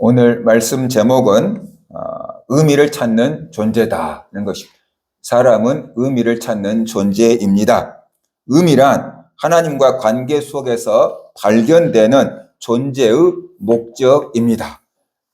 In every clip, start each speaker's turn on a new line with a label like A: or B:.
A: 오늘 말씀 제목은 의미를 찾는 존재다는 것입니다. 사람은 의미를 찾는 존재입니다. 의미란 하나님과 관계 속에서 발견되는 존재의 목적입니다.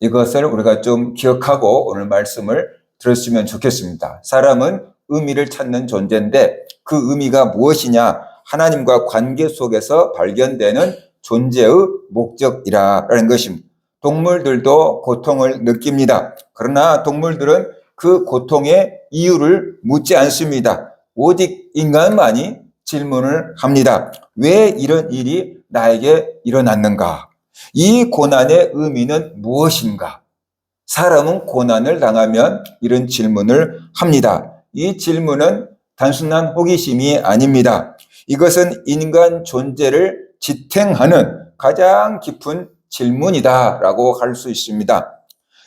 A: 이것을 우리가 좀 기억하고 오늘 말씀을 들었으면 좋겠습니다. 사람은 의미를 찾는 존재인데 그 의미가 무엇이냐? 하나님과 관계 속에서 발견되는 존재의 목적이라는 것입니다. 동물들도 고통을 느낍니다. 그러나 동물들은 그 고통의 이유를 묻지 않습니다. 오직 인간만이 질문을 합니다. 왜 이런 일이 나에게 일어났는가? 이 고난의 의미는 무엇인가? 사람은 고난을 당하면 이런 질문을 합니다. 이 질문은 단순한 호기심이 아닙니다. 이것은 인간 존재를 지탱하는 가장 깊은 질문이다라고 할 수 있습니다.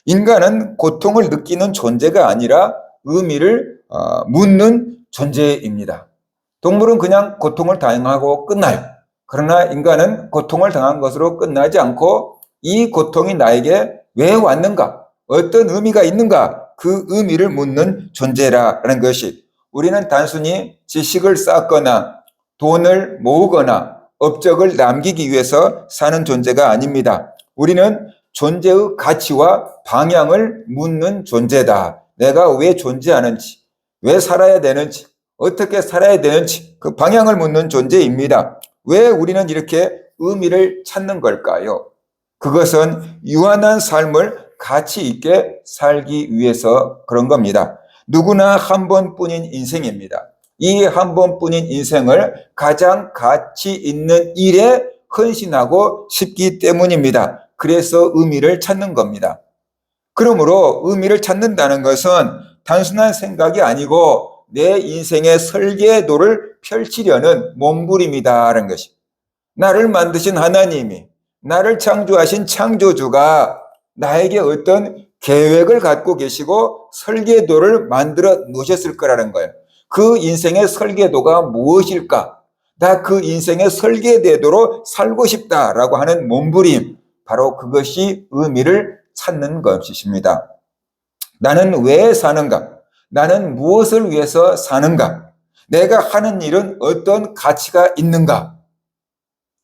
A: 인간은 고통을 느끼는 존재가 아니라 의미를 묻는 존재입니다. 동물은 그냥 고통을 당하고 끝나요. 그러나 인간은 고통을 당한 것으로 끝나지 않고 이 고통이 나에게 왜 왔는가? 어떤 의미가 있는가? 그 의미를 묻는 존재라는 것이, 우리는 단순히 지식을 쌓거나 돈을 모으거나 업적을 남기기 위해서 사는 존재가 아닙니다. 우리는 존재의 가치와 방향을 묻는 존재다. 내가 왜 존재하는지, 왜 살아야 되는지, 어떻게 살아야 되는지 그 방향을 묻는 존재입니다. 왜 우리는 이렇게 의미를 찾는 걸까요? 그것은 유한한 삶을 가치 있게 살기 위해서 그런 겁니다. 누구나 한 번뿐인 인생입니다. 이 한 번뿐인 인생을 가장 가치 있는 일에 헌신하고 싶기 때문입니다. 그래서 의미를 찾는 겁니다. 그러므로 의미를 찾는다는 것은 단순한 생각이 아니고 내 인생의 설계도를 펼치려는 몸부림이다라는 것이, 나를 만드신 하나님이, 나를 창조하신 창조주가 나에게 어떤 계획을 갖고 계시고 설계도를 만들어 놓으셨을 거라는 거예요. 그 인생의 설계도가 무엇일까? 나 그 인생의 설계대로로 살고 싶다라고 하는 몸부림, 바로 그것이 의미를 찾는 것입니다. 나는 왜 사는가? 나는 무엇을 위해서 사는가? 내가 하는 일은 어떤 가치가 있는가?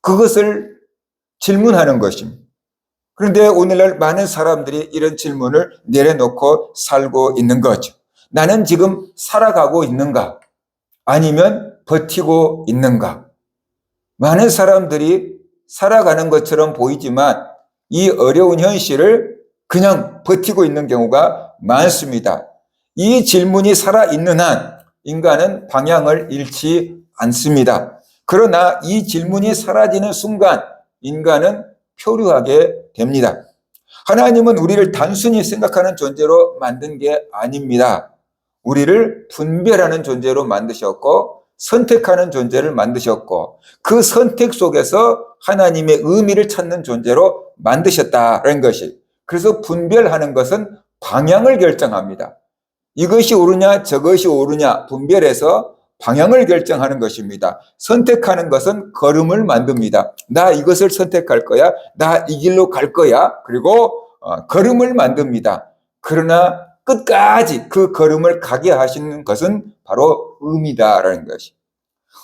A: 그것을 질문하는 것입니다. 그런데 오늘날 많은 사람들이 이런 질문을 내려놓고 살고 있는 거죠. 나는 지금 살아가고 있는가? 아니면 버티고 있는가? 많은 사람들이 살아가는 것처럼 보이지만 이 어려운 현실을 그냥 버티고 있는 경우가 많습니다. 이 질문이 살아있는 한 인간은 방향을 잃지 않습니다. 그러나 이 질문이 사라지는 순간 인간은 표류하게 됩니다. 하나님은 우리를 단순히 생각하는 존재로 만든 게 아닙니다. 우리를 분별하는 존재로 만드셨고 선택하는 존재를 만드셨고 그 선택 속에서 하나님의 의미를 찾는 존재로 만드셨다는 것이, 그래서 분별하는 것은 방향을 결정합니다. 이것이 옳으냐 저것이 옳으냐 분별해서 방향을 결정하는 것입니다. 선택하는 것은 걸음을 만듭니다. 나 이것을 선택할 거야. 나 이 길로 갈 거야. 그리고 걸음을 만듭니다. 그러나 끝까지 그 걸음을 가게 하시는 것은 바로 의미다라는 것이.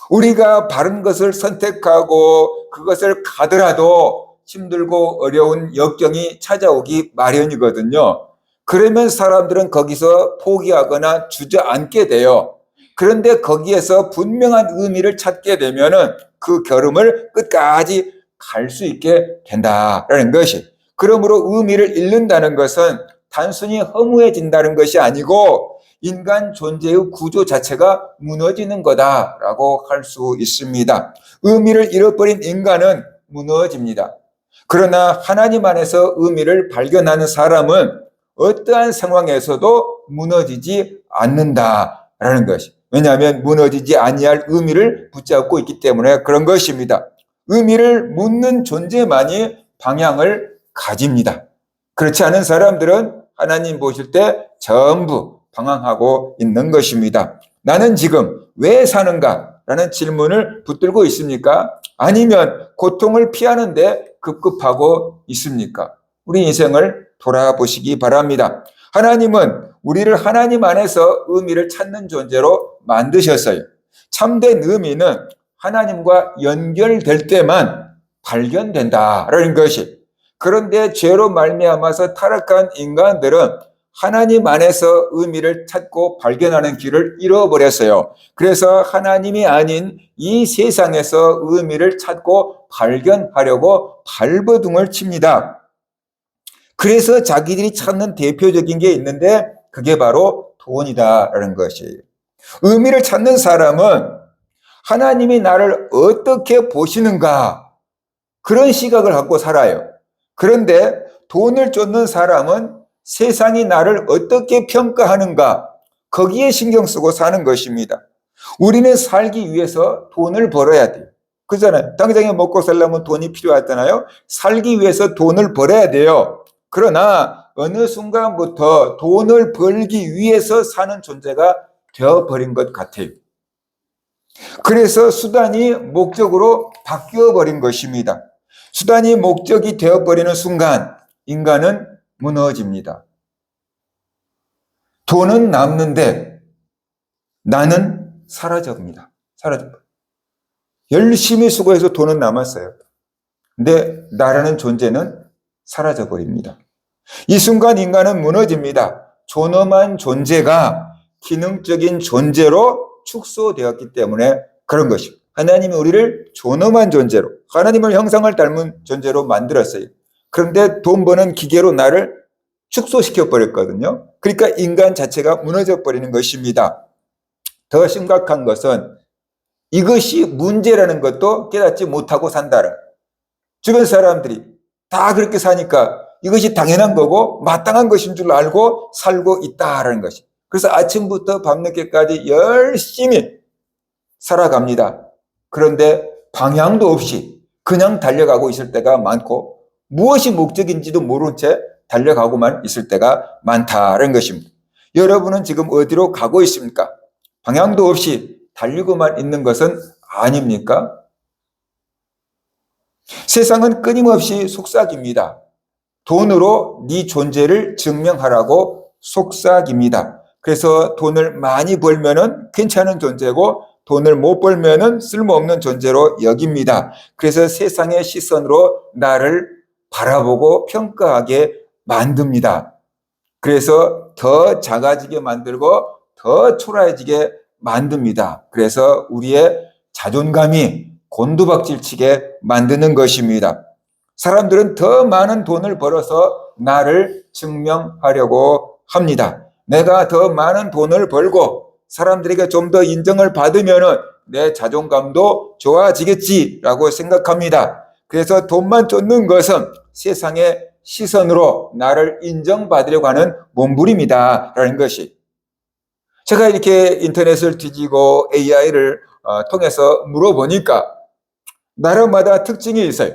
A: 우리가 바른 것을 선택하고 그것을 가더라도 힘들고 어려운 역경이 찾아오기 마련이거든요. 그러면 사람들은 거기서 포기하거나 주저앉게 돼요. 그런데 거기에서 분명한 의미를 찾게 되면은 그 걸음을 끝까지 갈 수 있게 된다라는 것이. 그러므로 의미를 잃는다는 것은 단순히 허무해진다는 것이 아니고 인간 존재의 구조 자체가 무너지는 거다라고 할 수 있습니다. 의미를 잃어버린 인간은 무너집니다. 그러나 하나님 안에서 의미를 발견하는 사람은 어떠한 상황에서도 무너지지 않는다라는 것이. 왜냐하면 무너지지 아니할 의미를 붙잡고 있기 때문에 그런 것입니다. 의미를 묻는 존재만이 방향을 가집니다. 그렇지 않은 사람들은 하나님 보실 때 전부 방황하고 있는 것입니다. 나는 지금 왜 사는가? 라는 질문을 붙들고 있습니까? 아니면 고통을 피하는데 급급하고 있습니까? 우리 인생을 돌아보시기 바랍니다. 하나님은 우리를 하나님 안에서 의미를 찾는 존재로 만드셨어요. 참된 의미는 하나님과 연결될 때만 발견된다라는 것이. 그런데 죄로 말미암아서 타락한 인간들은 하나님 안에서 의미를 찾고 발견하는 길을 잃어버렸어요. 그래서 하나님이 아닌 이 세상에서 의미를 찾고 발견하려고 발버둥을 칩니다. 그래서 자기들이 찾는 대표적인 게 있는데 그게 바로 돈이다라는 것이에요. 의미를 찾는 사람은 하나님이 나를 어떻게 보시는가, 그런 시각을 갖고 살아요. 그런데 돈을 쫓는 사람은 세상이 나를 어떻게 평가하는가, 거기에 신경 쓰고 사는 것입니다. 우리는 살기 위해서 돈을 벌어야 돼요. 그잖아요. 당장에 먹고 살려면 돈이 필요하잖아요. 살기 위해서 돈을 벌어야 돼요. 그러나 어느 순간부터 돈을 벌기 위해서 사는 존재가 되어버린 것 같아요. 그래서 수단이 목적으로 바뀌어버린 것입니다. 수단이 목적이 되어버리는 순간 인간은 무너집니다. 돈은 남는데 나는 사라집니다. 사라져버려요. 열심히 수고해서 돈은 남았어요. 근데 나라는 존재는 사라져버립니다. 이 순간 인간은 무너집니다. 존엄한 존재가 기능적인 존재로 축소되었기 때문에 그런 것입니다. 하나님이 우리를 존엄한 존재로, 하나님을 형상을 닮은 존재로 만들었어요. 그런데 돈 버는 기계로 나를 축소시켜 버렸거든요. 그러니까 인간 자체가 무너져 버리는 것입니다. 더 심각한 것은 이것이 문제라는 것도 깨닫지 못하고 산다는, 주변 사람들이 다 그렇게 사니까 이것이 당연한 거고 마땅한 것인 줄 알고 살고 있다라는 것이. 그래서 아침부터 밤늦게까지 열심히 살아갑니다. 그런데 방향도 없이 그냥 달려가고 있을 때가 많고 무엇이 목적인지도 모른 채 달려가고만 있을 때가 많다는 것입니다. 여러분은 지금 어디로 가고 있습니까? 방향도 없이 달리고만 있는 것은 아닙니까? 세상은 끊임없이 속삭입니다. 돈으로 네 존재를 증명하라고 속삭입니다. 그래서 돈을 많이 벌면은 괜찮은 존재고 돈을 못 벌면은 쓸모없는 존재로 여깁니다. 그래서 세상의 시선으로 나를 바라보고 평가하게 만듭니다. 그래서 더 작아지게 만들고 더 초라해지게 만듭니다. 그래서 우리의 자존감이 곤두박질치게 만드는 것입니다. 사람들은 더 많은 돈을 벌어서 나를 증명하려고 합니다. 내가 더 많은 돈을 벌고 사람들에게 좀 더 인정을 받으면 내 자존감도 좋아지겠지라고 생각합니다. 그래서 돈만 쫓는 것은 세상의 시선으로 나를 인정받으려고 하는 몸부림이다라는 것이. 제가 이렇게 인터넷을 뒤지고 AI를 통해서 물어보니까 나라마다 특징이 있어요.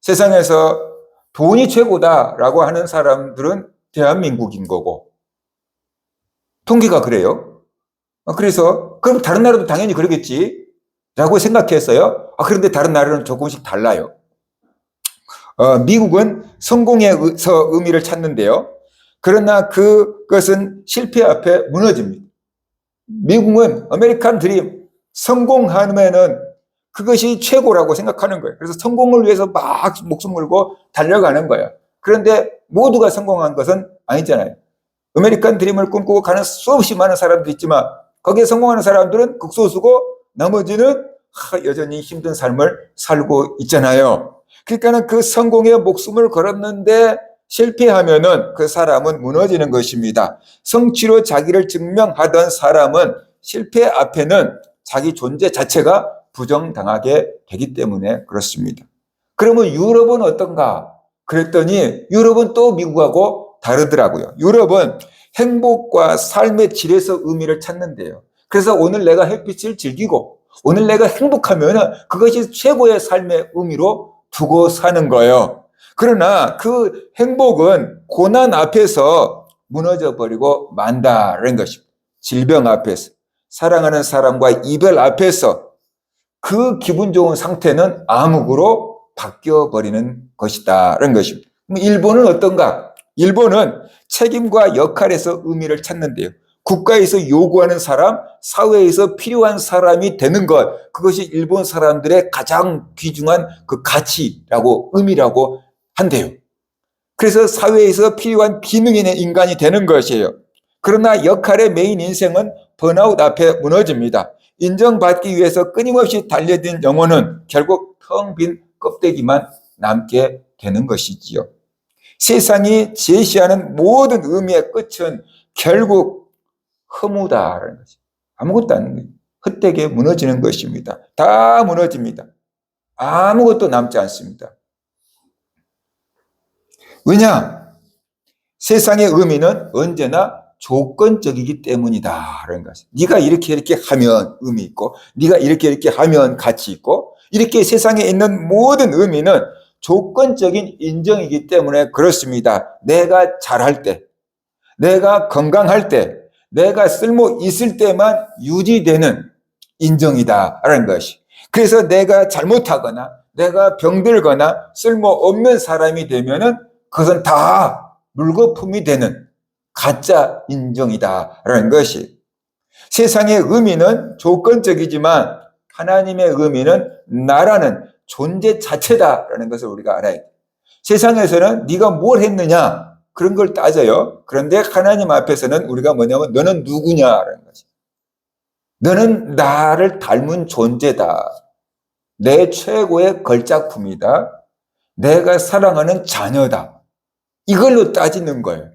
A: 세상에서 돈이 최고다라고 하는 사람들은 대한민국인 거고, 통계가 그래요. 그래서 그럼 다른 나라도 당연히 그러겠지 라고 생각했어요. 그런데 다른 나라는 조금씩 달라요. 미국은 성공에서 의미를 찾는데요. 그러나 그것은 실패 앞에 무너집니다. 미국은 아메리칸 드림, 성공하면은 그것이 최고라고 생각하는 거예요. 그래서 성공을 위해서 막 목숨 걸고 달려가는 거예요. 그런데 모두가 성공한 것은 아니잖아요. 아메리칸 드림을 꿈꾸고 가는 수없이 많은 사람들이 있지만 거기에 성공하는 사람들은 극소수고 나머지는 여전히 힘든 삶을 살고 있잖아요. 그러니까 그 성공에 목숨을 걸었는데 실패하면은 그 사람은 무너지는 것입니다. 성취로 자기를 증명하던 사람은 실패 앞에는 자기 존재 자체가 부정당하게 되기 때문에 그렇습니다. 그러면 유럽은 어떤가? 그랬더니 유럽은 또 미국하고 다르더라고요. 유럽은 행복과 삶의 질에서 의미를 찾는데요. 그래서 오늘 내가 햇빛을 즐기고 오늘 내가 행복하면 그것이 최고의 삶의 의미로 두고 사는 거예요. 그러나 그 행복은 고난 앞에서 무너져 버리고 만다는 것입니다. 질병 앞에서, 사랑하는 사람과 이별 앞에서 그 기분 좋은 상태는 암흑으로 바뀌어 버리는 것이다라는 것입니다. 일본은 어떤가? 일본은 책임과 역할에서 의미를 찾는데요. 국가에서 요구하는 사람, 사회에서 필요한 사람이 되는 것, 그것이 일본 사람들의 가장 귀중한 그 가치라고, 의미라고 한대요. 그래서 사회에서 필요한 기능 있는 인간이 되는 것이에요. 그러나 역할의 메인 인생은 번아웃 앞에 무너집니다. 인정받기 위해서 끊임없이 달려든 영혼은 결국 텅 빈 껍데기만 남게 되는 것이지요. 세상이 제시하는 모든 의미의 끝은 결국 허무다라는 거죠. 아무것도 안 돼요. 헛되게 무너지는 것입니다. 다 무너집니다. 아무것도 남지 않습니다. 왜냐? 세상의 의미는 언제나 조건적이기 때문이다라는 것이죠. 네가 이렇게 하면 의미 있고, 네가 이렇게 하면 가치 있고, 이렇게 세상에 있는 모든 의미는 조건적인 인정이기 때문에 그렇습니다. 내가 잘할 때, 내가 건강할 때, 내가 쓸모 있을 때만 유지되는 인정이다라는 것이. 그래서 내가 잘못하거나 내가 병들거나 쓸모없는 사람이 되면은 그것은 다 물거품이 되는 가짜 인정이다라는 것이. 세상의 의미는 조건적이지만 하나님의 의미는 나라는 존재 자체다라는 것을 우리가 알아야 돼요. 세상에서는 네가 뭘 했느냐 그런 걸 따져요. 그런데 하나님 앞에서는 우리가 뭐냐면 너는 누구냐라는 거지. 너는 나를 닮은 존재다. 내 최고의 걸작품이다. 내가 사랑하는 자녀다. 이걸로 따지는 거예요.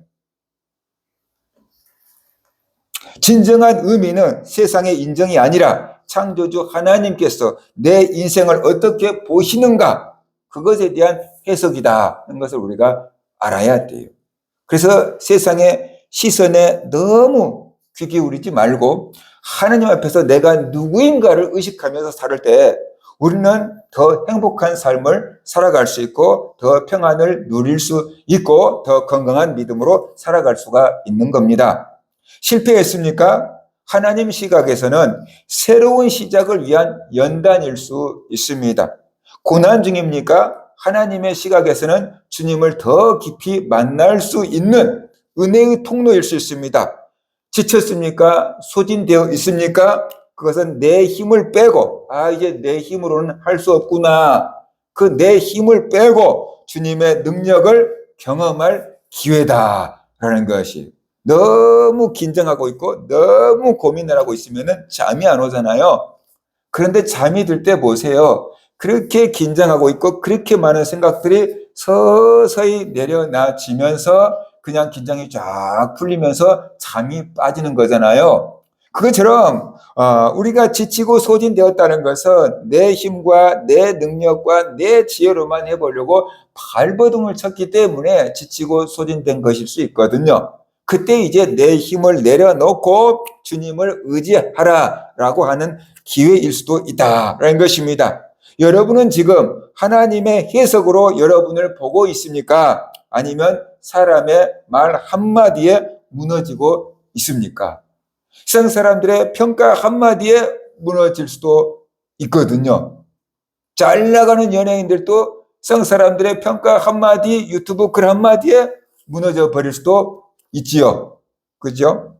A: 진정한 의미는 세상의 인정이 아니라 창조주 하나님께서 내 인생을 어떻게 보시는가, 그것에 대한 해석이다는 것을 우리가 알아야 돼요. 그래서 세상의 시선에 너무 귀 기울이지 말고 하나님 앞에서 내가 누구인가를 의식하면서 살 때 우리는 더 행복한 삶을 살아갈 수 있고 더 평안을 누릴 수 있고 더 건강한 믿음으로 살아갈 수가 있는 겁니다. 실패했습니까? 하나님 시각에서는 새로운 시작을 위한 연단일 수 있습니다. 고난 중입니까? 하나님의 시각에서는 주님을 더 깊이 만날 수 있는 은혜의 통로일 수 있습니다. 지쳤습니까? 소진되어 있습니까? 그것은 내 힘을 빼고 이제 내 힘으로는 할 수 없구나. 그 내 힘을 빼고 주님의 능력을 경험할 기회다라는 것이. 너무 긴장하고 있고 너무 고민을 하고 있으면 잠이 안 오잖아요. 그런데 잠이 들 때 보세요. 그렇게 긴장하고 있고 그렇게 많은 생각들이 서서히 내려놔지면서 그냥 긴장이 쫙 풀리면서 잠이 빠지는 거잖아요. 그것처럼 우리가 지치고 소진되었다는 것은 내 힘과 내 능력과 내 지혜로만 해보려고 발버둥을 쳤기 때문에 지치고 소진된 것일 수 있거든요. 그때 이제 내 힘을 내려놓고 주님을 의지하라라고 하는 기회일 수도 있다라는 것입니다. 여러분은 지금 하나님의 해석으로 여러분을 보고 있습니까? 아니면 사람의 말 한마디에 무너지고 있습니까? 세상 사람들의 평가 한마디에 무너질 수도 있거든요. 잘 나가는 연예인들도 세상 사람들의 평가 한마디, 유튜브 글 한마디에 무너져 버릴 수도 있지요. 그죠?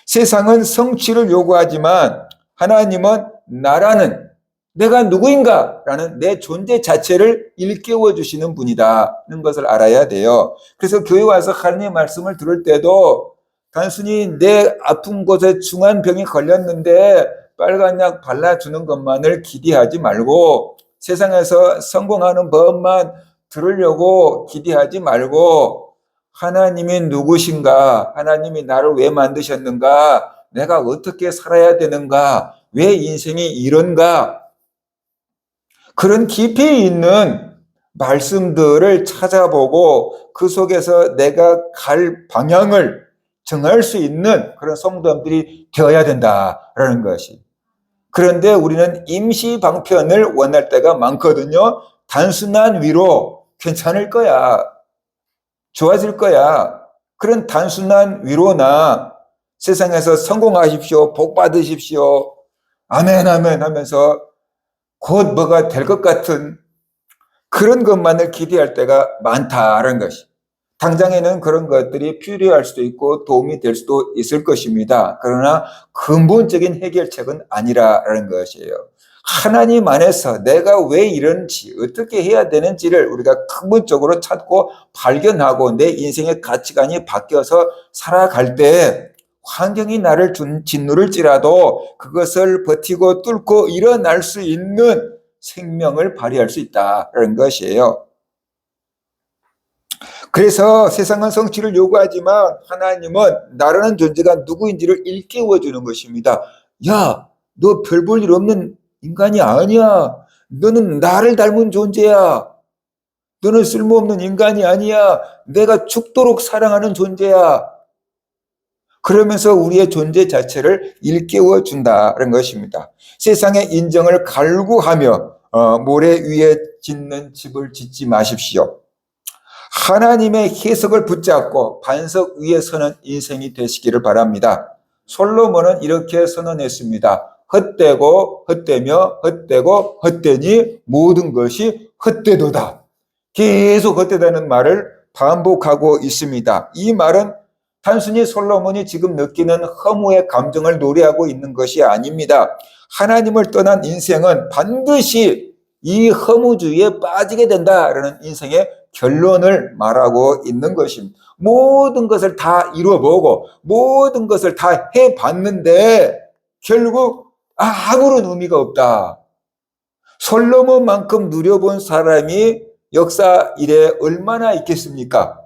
A: 세상은 성취를 요구하지만 하나님은 나라는 내가 누구인가라는 내 존재 자체를 일깨워 주시는 분이다는 것을 알아야 돼요. 그래서 교회 와서 하나님의 말씀을 들을 때도 단순히 내 아픈 곳에 중한 병이 걸렸는데 빨간 약 발라주는 것만을 기대하지 말고 세상에서 성공하는 법만 들으려고 기대하지 말고 하나님이 누구신가? 하나님이 나를 왜 만드셨는가? 내가 어떻게 살아야 되는가? 왜 인생이 이런가? 그런 깊이 있는 말씀들을 찾아보고 그 속에서 내가 갈 방향을 정할 수 있는 그런 성도들이 되어야 된다라는 것이. 그런데 우리는 임시 방편을 원할 때가 많거든요. 단순한 위로 괜찮을 거야. 좋아질 거야. 그런 단순한 위로나 세상에서 성공하십시오. 복 받으십시오. 아멘 아멘 하면서 곧 뭐가 될 것 같은 그런 것만을 기대할 때가 많다는 것이. 당장에는 그런 것들이 필요할 수도 있고 도움이 될 수도 있을 것입니다. 그러나 근본적인 해결책은 아니라는 것이에요. 하나님 안에서 내가 왜 이런지, 어떻게 해야 되는지를 우리가 근본적으로 찾고 발견하고 내 인생의 가치관이 바뀌어서 살아갈 때 환경이 나를 짓누를지라도 그것을 버티고 뚫고 일어날 수 있는 생명을 발휘할 수 있다는 것이에요. 그래서 세상은 성취를 요구하지만 하나님은 나라는 존재가 누구인지를 일깨워 주는 것입니다. 야, 너 별 볼 일 없는 인간이 아니야. 너는 나를 닮은 존재야. 너는 쓸모없는 인간이 아니야. 내가 죽도록 사랑하는 존재야. 그러면서 우리의 존재 자체를 일깨워 준다는 것입니다. 세상의 인정을 갈구하며 모래 위에 짓는 집을 짓지 마십시오. 하나님의 해석을 붙잡고 반석 위에 서는 인생이 되시기를 바랍니다. 솔로몬은 이렇게 선언했습니다. 헛되고 헛되며 헛되고 헛되니 모든 것이 헛되도다. 계속 헛되다는 말을 반복하고 있습니다. 이 말은 단순히 솔로몬이 지금 느끼는 허무의 감정을 노래하고 있는 것이 아닙니다. 하나님을 떠난 인생은 반드시 이 허무주의에 빠지게 된다라는 인생의 결론을 말하고 있는 것입니다. 모든 것을 다 이뤄보고 모든 것을 다 해봤는데 결국 아무런 의미가 없다. 솔로몬만큼 누려본 사람이 역사 이래 얼마나 있겠습니까?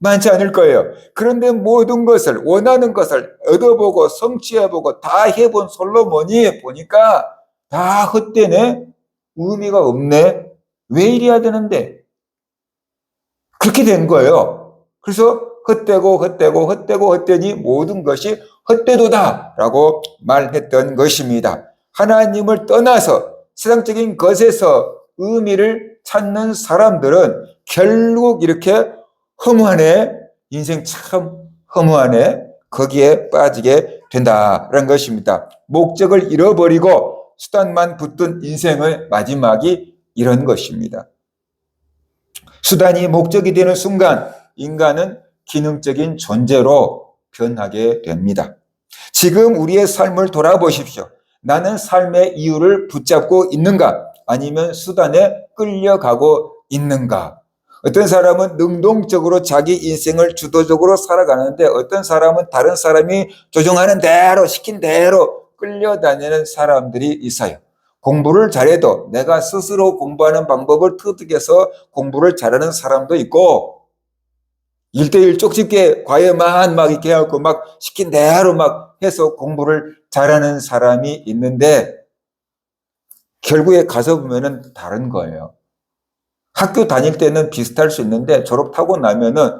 A: 많지 않을 거예요. 그런데 모든 것을 원하는 것을 얻어보고 성취해보고 다 해본 솔로몬이 보니까 다 헛되네. 의미가 없네. 왜 이래야 되는데? 그렇게 된 거예요. 그래서 헛되고 헛되고 헛되고 헛되니 모든 것이 헛되도다라고 말했던 것입니다. 하나님을 떠나서 세상적인 것에서 의미를 찾는 사람들은 결국 이렇게 허무하네. 인생 참 허무하네. 거기에 빠지게 된다는 것입니다. 목적을 잃어버리고 수단만 붙든 인생의 마지막이 이런 것입니다. 수단이 목적이 되는 순간 인간은 기능적인 존재로 변하게 됩니다. 지금 우리의 삶을 돌아보십시오. 나는 삶의 이유를 붙잡고 있는가? 아니면 수단에 끌려가고 있는가? 어떤 사람은 능동적으로 자기 인생을 주도적으로 살아가는데 어떤 사람은 다른 사람이 조종하는 대로 시킨 대로 끌려다니는 사람들이 있어요. 공부를 잘해도 내가 스스로 공부하는 방법을 터득해서 공부를 잘하는 사람도 있고 1대1 쪽집게 과외만 막 이렇게 해갖고 막 시킨 대로 막 해서 공부를 잘하는 사람이 있는데 결국에 가서 보면은 다른 거예요. 학교 다닐 때는 비슷할 수 있는데 졸업하고 나면은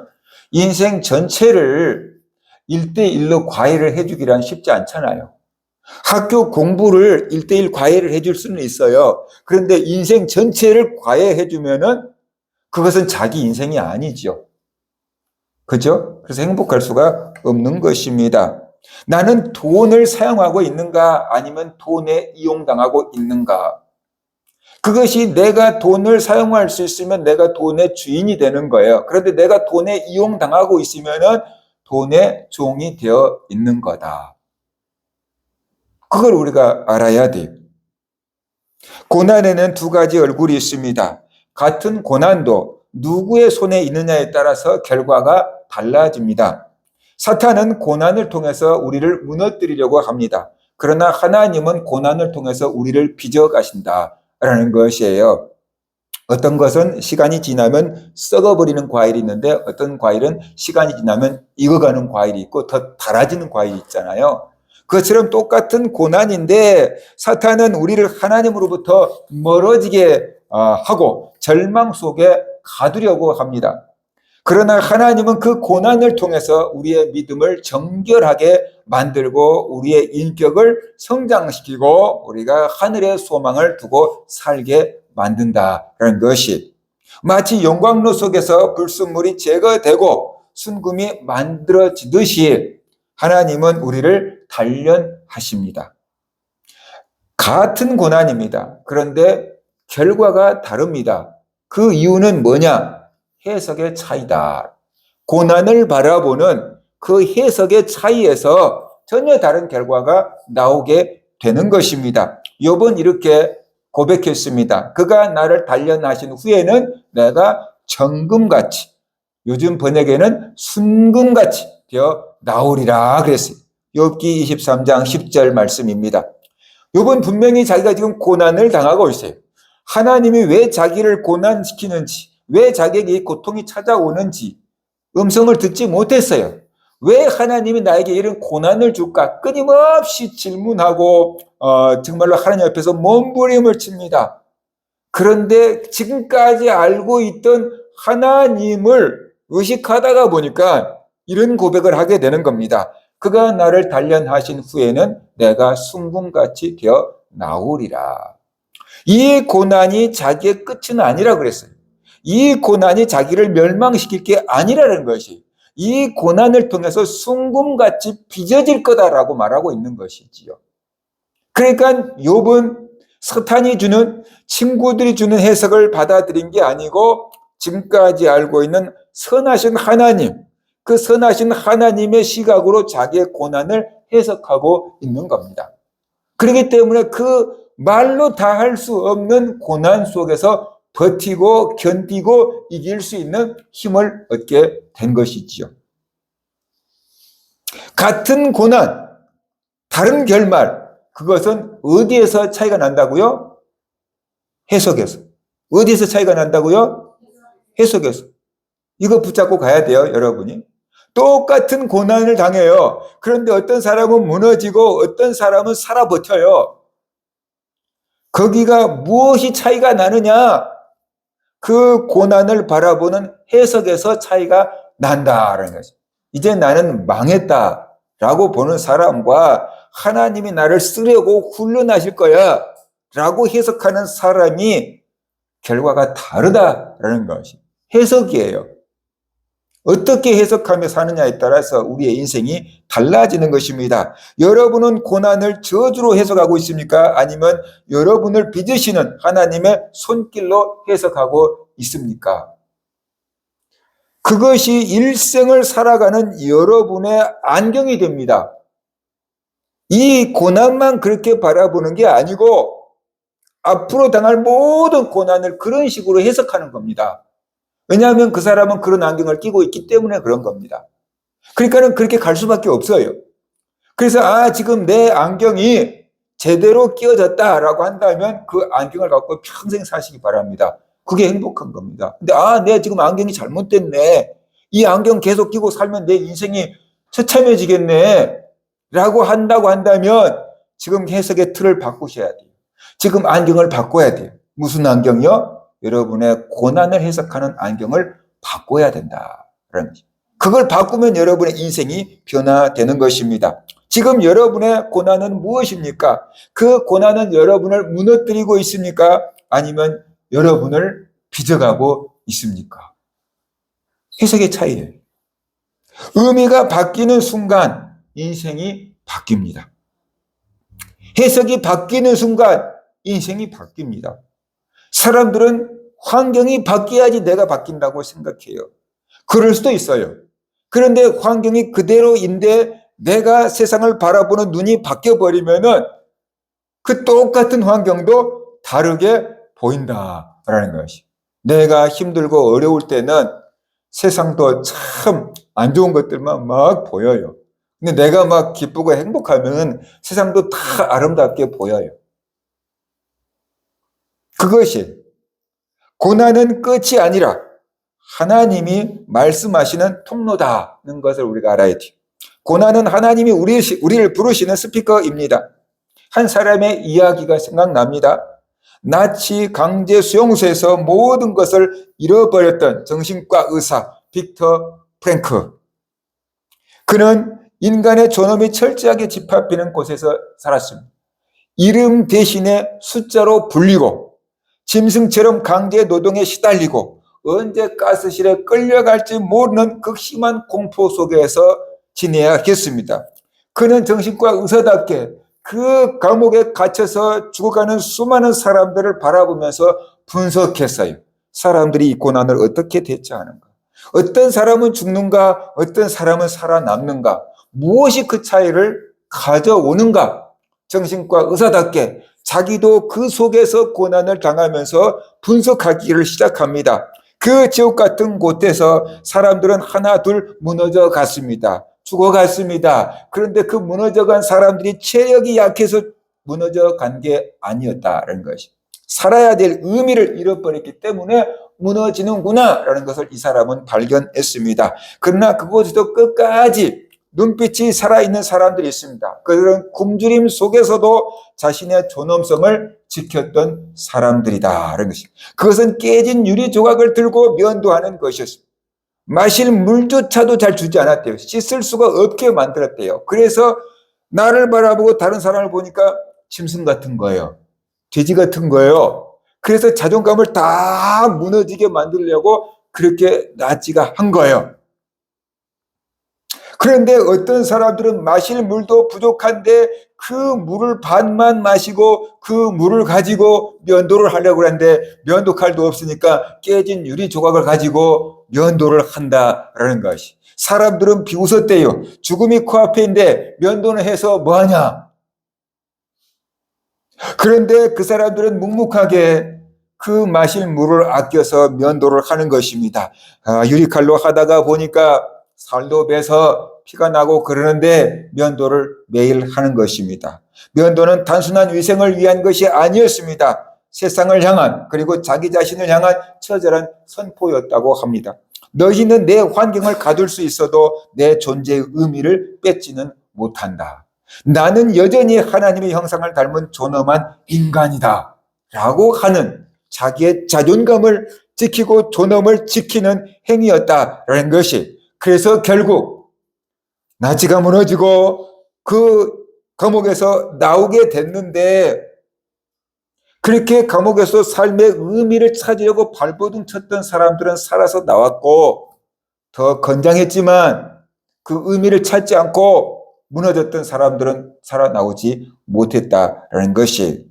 A: 인생 전체를 1대1로 과외를 해주기란 쉽지 않잖아요. 학교 공부를 1대1 과외를 해줄 수는 있어요. 그런데 인생 전체를 과외해주면은 그것은 자기 인생이 아니죠. 그죠? 그래서 행복할 수가 없는 것입니다. 나는 돈을 사용하고 있는가 아니면 돈에 이용당하고 있는가? 그것이 내가 돈을 사용할 수 있으면 내가 돈의 주인이 되는 거예요. 그런데 내가 돈에 이용당하고 있으면은 돈의 종이 되어 있는 거다. 그걸 우리가 알아야 돼요. 고난에는 두 가지 얼굴이 있습니다. 같은 고난도 누구의 손에 있느냐에 따라서 결과가 달라집니다. 사탄은 고난을 통해서 우리를 무너뜨리려고 합니다. 그러나 하나님은 고난을 통해서 우리를 빚어가신다라는 것이에요. 어떤 것은 시간이 지나면 썩어버리는 과일이 있는데 어떤 과일은 시간이 지나면 익어가는 과일이 있고 더 달아지는 과일이 있잖아요. 그것처럼 똑같은 고난인데 사탄은 우리를 하나님으로부터 멀어지게 하고 절망 속에 가두려고 합니다. 그러나 하나님은 그 고난을 통해서 우리의 믿음을 정결하게 만들고 우리의 인격을 성장시키고 우리가 하늘의 소망을 두고 살게 만든다는 것이 마치 용광로 속에서 불순물이 제거되고 순금이 만들어지듯이 하나님은 우리를 단련하십니다. 같은 고난입니다. 그런데 결과가 다릅니다. 그 이유는 뭐냐? 해석의 차이다. 고난을 바라보는 그 해석의 차이에서 전혀 다른 결과가 나오게 되는 것입니다. 욥은 이렇게 고백했습니다. 그가 나를 단련하신 후에는 내가 정금같이, 요즘 번역에는 순금같이 되어 나오리라 그랬어요. 욥기 23장 10절 말씀입니다. 욥은 분명히 자기가 지금 고난을 당하고 있어요. 하나님이 왜 자기를 고난시키는지, 왜 자기에게 고통이 찾아오는지 음성을 듣지 못했어요. 왜 하나님이 나에게 이런 고난을 줄까? 끊임없이 질문하고 정말로 하나님 앞에서 몸부림을 칩니다. 그런데 지금까지 알고 있던 하나님을 의식하다가 보니까 이런 고백을 하게 되는 겁니다. 그가 나를 단련하신 후에는 내가 순금같이 되어 나오리라. 이 고난이 자기의 끝은 아니라 그랬어요. 이 고난이 자기를 멸망시킬 게 아니라는 것이, 이 고난을 통해서 순금같이 빚어질 거다라고 말하고 있는 것이지요. 그러니까 욥은 사탄이 주는, 친구들이 주는 해석을 받아들인 게 아니고 지금까지 알고 있는 선하신 하나님, 그 선하신 하나님의 시각으로 자기의 고난을 해석하고 있는 겁니다. 그렇기 때문에 그 말로 다 할 수 없는 고난 속에서 버티고 견디고 이길 수 있는 힘을 얻게 된 것이지요. 같은 고난, 다른 결말, 그것은 어디에서 차이가 난다고요? 해석에서. 어디에서 차이가 난다고요? 해석에서. 이거 붙잡고 가야 돼요, 여러분이. 똑같은 고난을 당해요. 그런데 어떤 사람은 무너지고 어떤 사람은 살아버텨요. 거기가 무엇이 차이가 나느냐? 그 고난을 바라보는 해석에서 차이가 난다라는 거죠. 이제 나는 망했다라고 보는 사람과 하나님이 나를 쓰려고 훈련하실 거야 라고 해석하는 사람이 결과가 다르다라는 것이 해석이에요. 어떻게 해석하며 사느냐에 따라서 우리의 인생이 달라지는 것입니다. 여러분은 고난을 저주로 해석하고 있습니까? 아니면 여러분을 빚으시는 하나님의 손길로 해석하고 있습니까? 그것이 일생을 살아가는 여러분의 안경이 됩니다. 이 고난만 그렇게 바라보는 게 아니고 앞으로 당할 모든 고난을 그런 식으로 해석하는 겁니다. 왜냐하면 그 사람은 그런 안경을 끼고 있기 때문에 그런 겁니다. 그러니까는 그렇게 갈 수밖에 없어요. 그래서 지금 내 안경이 제대로 끼워졌다라고 한다면 그 안경을 갖고 평생 사시기 바랍니다. 그게 행복한 겁니다. 근데 내 지금 안경이 잘못됐네. 이 안경 계속 끼고 살면 내 인생이 처참해지겠네. 라고 한다고 한다면 지금 해석의 틀을 바꾸셔야 돼요. 지금 안경을 바꿔야 돼요. 무슨 안경이요? 여러분의 고난을 해석하는 안경을 바꿔야 된다라는 거죠. 그걸 바꾸면 여러분의 인생이 변화되는 것입니다. 지금 여러분의 고난은 무엇입니까? 그 고난은 여러분을 무너뜨리고 있습니까? 아니면 여러분을 빚어가고 있습니까? 해석의 차이예요. 의미가 바뀌는 순간 인생이 바뀝니다. 해석이 바뀌는 순간 인생이 바뀝니다. 사람들은 환경이 바뀌어야지 내가 바뀐다고 생각해요. 그럴 수도 있어요. 그런데 환경이 그대로인데 내가 세상을 바라보는 눈이 바뀌어버리면은 그 똑같은 환경도 다르게 보인다라는 것이. 내가 힘들고 어려울 때는 세상도 참 안 좋은 것들만 막 보여요. 근데 내가 막 기쁘고 행복하면 세상도 다 아름답게 보여요. 그것이 고난은 끝이 아니라 하나님이 말씀하시는 통로다는 것을 우리가 알아야 돼요. 고난은 하나님이 우리를 부르시는 스피커입니다. 한 사람의 이야기가 생각납니다. 나치 강제 수용소에서 모든 것을 잃어버렸던 정신과 의사 빅터 프랭크. 그는 인간의 존엄이 철저하게 집합되는 곳에서 살았습니다. 이름 대신에 숫자로 불리고 짐승처럼 강제 노동에 시달리고 언제 가스실에 끌려갈지 모르는 극심한 공포 속에서 지내야겠습니다. 그는 정신과 의사답게 그 감옥에 갇혀서 죽어가는 수많은 사람들을 바라보면서 분석했어요. 사람들이 이 고난을 어떻게 대처하는가? 어떤 사람은 죽는가? 어떤 사람은 살아남는가? 무엇이 그 차이를 가져오는가? 정신과 의사답게 자기도 그 속에서 고난을 당하면서 분석하기를 시작합니다. 그 지옥 같은 곳에서 사람들은 하나 둘 무너져 갔습니다. 죽어갔습니다. 그런데 그 무너져간 사람들이 체력이 약해서 무너져 간 게 아니었다라는 것이, 살아야 될 의미를 잃어버렸기 때문에 무너지는구나라는 것을 이 사람은 발견했습니다. 그러나 그곳에도 끝까지 눈빛이 살아있는 사람들이 있습니다. 그들은 굶주림 속에서도 자신의 존엄성을 지켰던 사람들이다라는 것이, 그것은 깨진 유리 조각을 들고 면도하는 것이었습니다. 마실 물조차도 잘 주지 않았대요. 씻을 수가 없게 만들었대요. 그래서 나를 바라보고 다른 사람을 보니까 짐승 같은 거예요. 돼지 같은 거예요. 그래서 자존감을 다 무너지게 만들려고 그렇게 나치가 한 거예요. 그런데 어떤 사람들은 마실 물도 부족한데 그 물을 반만 마시고 그 물을 가지고 면도를 하려고 하는데 면도칼도 없으니까 깨진 유리 조각을 가지고 면도를 한다라는 것이, 사람들은 비웃었대요. 죽음이 코앞에 있는데 면도는 해서 뭐하냐? 그런데 그 사람들은 묵묵하게 그 마실 물을 아껴서 면도를 하는 것입니다. 유리칼로 하다가 보니까 살도 배서 피가 나고 그러는데 면도를 매일 하는 것입니다. 면도는 단순한 위생을 위한 것이 아니었습니다. 세상을 향한, 그리고 자기 자신을 향한 처절한 선포였다고 합니다. 너희는 내 환경을 가둘 수 있어도 내 존재의 의미를 뺏지는 못한다. 나는 여전히 하나님의 형상을 닮은 존엄한 인간이다 라고 하는 자기의 자존감을 지키고 존엄을 지키는 행위였다라는 것이, 그래서 결국 나치가 무너지고 그 감옥에서 나오게 됐는데, 그렇게 감옥에서 삶의 의미를 찾으려고 발버둥 쳤던 사람들은 살아서 나왔고, 더 건장했지만 그 의미를 찾지 않고 무너졌던 사람들은 살아나오지 못했다라는 것이,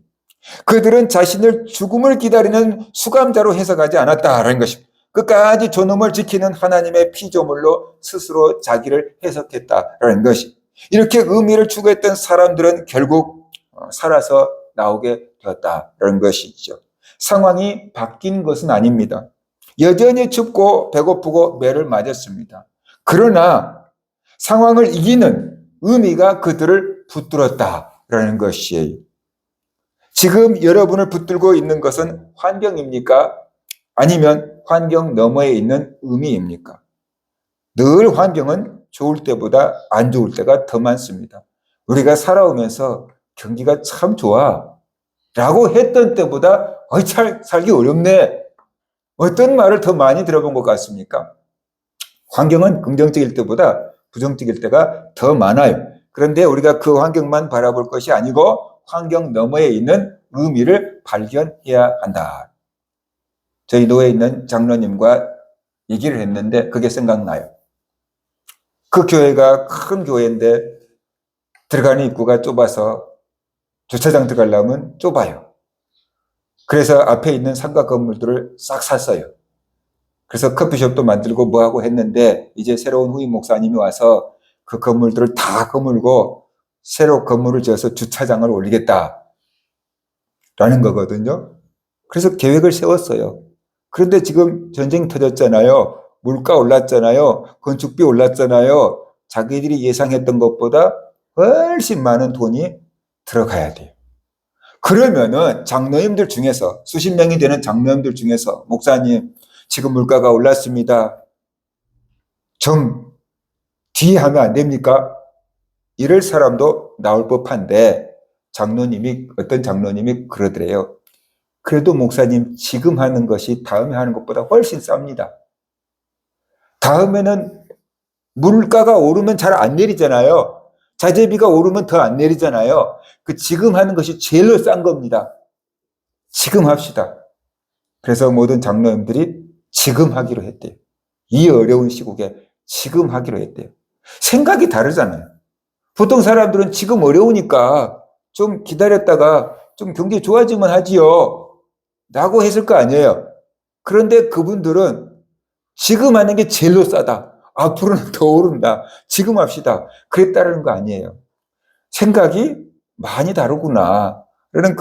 A: 그들은 자신을 죽음을 기다리는 수감자로 해석하지 않았다라는 것입니다. 끝까지 존엄을 지키는 하나님의 피조물로 스스로 자기를 해석했다라는 것이, 이렇게 의미를 추구했던 사람들은 결국 살아서 나오게 되었다라는 것이죠. 상황이 바뀐 것은 아닙니다. 여전히 춥고 배고프고 매를 맞았습니다. 그러나 상황을 이기는 의미가 그들을 붙들었다라는 것이에요. 지금 여러분을 붙들고 있는 것은 환경입니까? 아니면 환경 너머에 있는 의미입니까? 늘 환경은 좋을 때보다 안 좋을 때가 더 많습니다. 우리가 살아오면서 경기가 참 좋아 라고 했던 때보다 살기 어렵네, 어떤 말을 더 많이 들어본 것 같습니까? 환경은 긍정적일 때보다 부정적일 때가 더 많아요. 그런데 우리가 그 환경만 바라볼 것이 아니고 환경 너머에 있는 의미를 발견해야 한다. 저희 노예에 있는 장로님과 얘기를 했는데 그게 생각나요. 그 교회가 큰 교회인데 들어가는 입구가 좁아서 주차장 들어가려면 좁아요. 그래서 앞에 있는 상가 건물들을 싹 샀어요. 그래서 커피숍도 만들고 뭐하고 했는데 이제 새로운 후임 목사님이 와서 그 건물들을 다 거물고 새로 건물을 지어서 주차장을 올리겠다라는 거거든요. 그래서 계획을 세웠어요. 그런데 지금 전쟁 터졌잖아요. 물가 올랐잖아요. 건축비 올랐잖아요. 자기들이 예상했던 것보다 훨씬 많은 돈이 들어가야 돼요. 그러면은 장로님들 중에서, 수십 명이 되는 장로님들 중에서 목사님 지금 물가가 올랐습니다. 좀 뒤에 하면 안 됩니까? 이럴 사람도 나올 법한데 어떤 장로님이 그러더래요. 그래도 목사님 지금 하는 것이 다음에 하는 것보다 훨씬 쌉니다. 다음에는 물가가 오르면 잘 안 내리잖아요. 자재비가 오르면 더 안 내리잖아요. 그 지금 하는 것이 제일로 싼 겁니다. 지금 합시다. 그래서 모든 장로님들이 지금 하기로 했대요. 이 어려운 시국에 지금 하기로 했대요. 생각이 다르잖아요. 보통 사람들은 지금 어려우니까 좀 기다렸다가 좀 경기 좋아지면 하지요 라고 했을 거 아니에요. 그런데 그분들은 지금 하는 게 제일로 싸다. 앞으로는 더 오른다. 지금 합시다. 그랬다는 거 아니에요. 생각이 많이 다르구나. 그런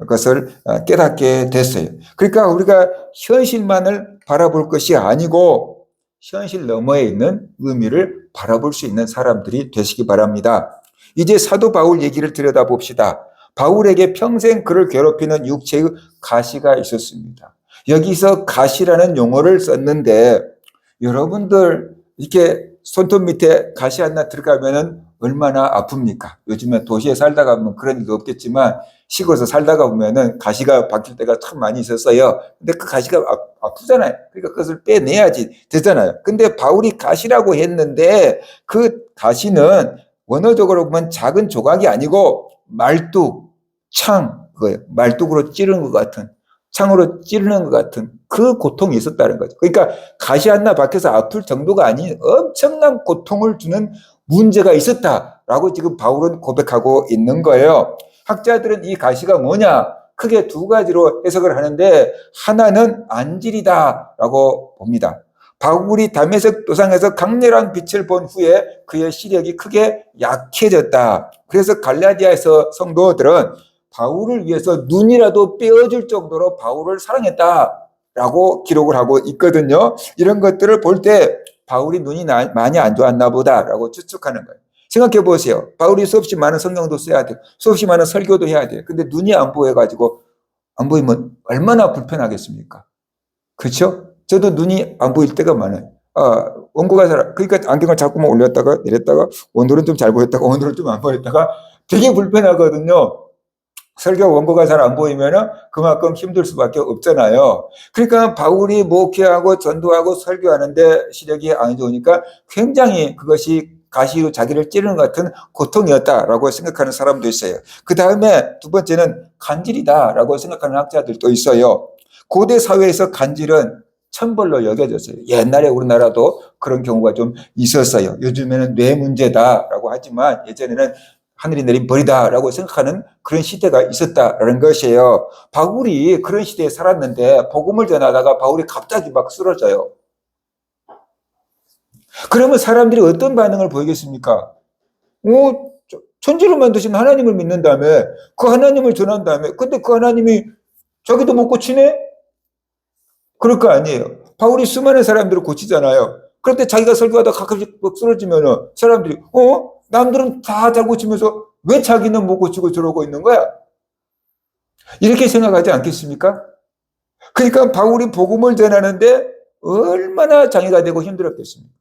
A: 것을 깨닫게 됐어요. 그러니까 우리가 현실만을 바라볼 것이 아니고 현실 너머에 있는 의미를 바라볼 수 있는 사람들이 되시기 바랍니다. 이제 사도 바울 얘기를 들여다봅시다. 바울에게 평생 그를 괴롭히는 육체의 가시가 있었습니다. 여기서 가시라는 용어를 썼는데 여러분들 이렇게 손톱 밑에 가시 하나 들어가면은 얼마나 아픕니까? 요즘에 도시에 살다가 보면 그런 일도 없겠지만 시골에서 살다가 보면은 가시가 박힐 때가 참 많이 있었어요. 근데 그 가시가 아프잖아요. 그러니까 그것을 빼내야지 되잖아요. 근데 바울이 가시라고 했는데 그 가시는 원어적으로 보면 작은 조각이 아니고 말뚝, 창, 그거예요. 말뚝으로 찌르는 것 같은, 창으로 찌르는 것 같은 그 고통이 있었다는 거죠. 그러니까 가시 하나 박혀서 아플 정도가 아닌 엄청난 고통을 주는 문제가 있었다라고 지금 바울은 고백하고 있는 거예요. 학자들은 이 가시가 뭐냐? 크게 두 가지로 해석을 하는데 하나는 안질이다라고 봅니다. 바울이 다메섹 도상에서 강렬한 빛을 본 후에 그의 시력이 크게 약해졌다. 그래서 갈라디아에서 성도들은 바울을 위해서 눈이라도 떼어줄 정도로 바울을 사랑했다라고 기록을 하고 있거든요. 이런 것들을 볼 때 바울이 눈이 많이 안 좋았나 보다라고 추측하는 거예요. 생각해 보세요. 바울이 수없이 많은 성경도 써야 돼요. 수없이 많은 설교도 해야 돼요. 근데 눈이 안 보여가지고 안 보이면 얼마나 불편하겠습니까? 그렇죠? 저도 눈이 안 보일 때가 많아요. 원고가 그러니까 안경을 자꾸만 올렸다가 내렸다가 오늘은 좀 잘 보였다가 오늘은 좀 안 보였다가 되게 불편하거든요. 설교 원고가 잘 안 보이면은 그만큼 힘들 수밖에 없잖아요. 그러니까 바울이 목회하고 전도하고 설교하는데 시력이 안 좋으니까 굉장히 그것이 가시로 자기를 찌르는 것 같은 고통이었다라고 생각하는 사람도 있어요. 그 다음에 두 번째는 간질이다라고 생각하는 학자들도 있어요. 고대 사회에서 간질은 천벌로 여겨졌어요. 옛날에 우리나라도 그런 경우가 좀 있었어요. 요즘에는 뇌 문제다라고 하지만 예전에는 하늘이 내린 벌이다라고 생각하는 그런 시대가 있었다라는 것이에요. 바울이 그런 시대에 살았는데 복음을 전하다가 바울이 갑자기 막 쓰러져요. 그러면 사람들이 어떤 반응을 보이겠습니까? 천지를 만드신 하나님을 믿는 다음에 그 하나님을 전한 다음에 근데 그 하나님이 자기도 못 고치네? 그럴 거 아니에요. 바울이 수많은 사람들을 고치잖아요. 그런데 자기가 설교하다가 가끔씩 쓰러지면 사람들이 남들은 다 잘 고치면서 왜 자기는 못 고치고 저러고 있는 거야? 이렇게 생각하지 않겠습니까? 그러니까 바울이 복음을 전하는데 얼마나 장애가 되고 힘들었겠습니까?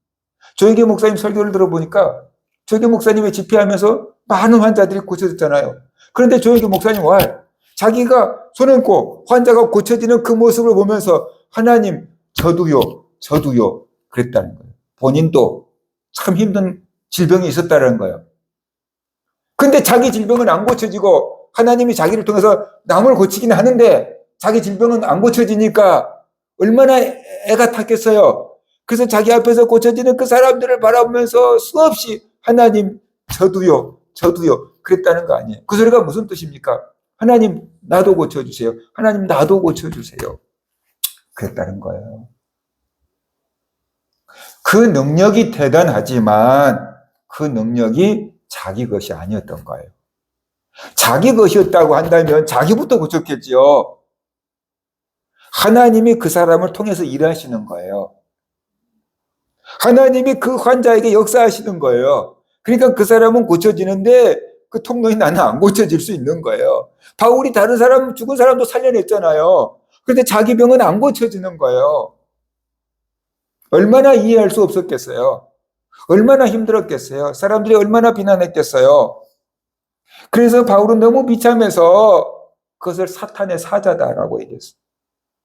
A: 조혜교 목사님 설교를 들어보니까 조혜교 목사님이 집회하면서 많은 환자들이 고쳐졌잖아요. 그런데 조혜교 목사님 와 자기가 손 얹고 환자가 고쳐지는 그 모습을 보면서 하나님 저도요 그랬다는 거예요. 본인도 참 힘든 질병이 있었다는 거예요. 근데 자기 질병은 안 고쳐지고 하나님이 자기를 통해서 남을 고치긴 하는데 자기 질병은 안 고쳐지니까 얼마나 애가 탔겠어요. 그래서 자기 앞에서 고쳐지는 그 사람들을 바라보면서 수없이 하나님 저도요 그랬다는 거 아니에요. 그 소리가 무슨 뜻입니까? 하나님 나도 고쳐주세요. 하나님 나도 고쳐주세요. 그랬다는 거예요. 그 능력이 대단하지만 그 능력이 자기 것이 아니었던 거예요. 자기 것이었다고 한다면 자기부터 고쳤겠지요. 하나님이 그 사람을 통해서 일하시는 거예요. 하나님이 그 환자에게 역사하시는 거예요. 그러니까 그 사람은 고쳐지는데 그 통로인 나는 안 고쳐질 수 있는 거예요. 바울이 다른 사람, 죽은 사람도 살려냈잖아요. 그런데 자기 병은 안 고쳐지는 거예요. 얼마나 이해할 수 없었겠어요. 얼마나 힘들었겠어요. 사람들이 얼마나 비난했겠어요. 그래서 바울은 너무 비참해서 그것을 사탄의 사자다라고 얘기했어요.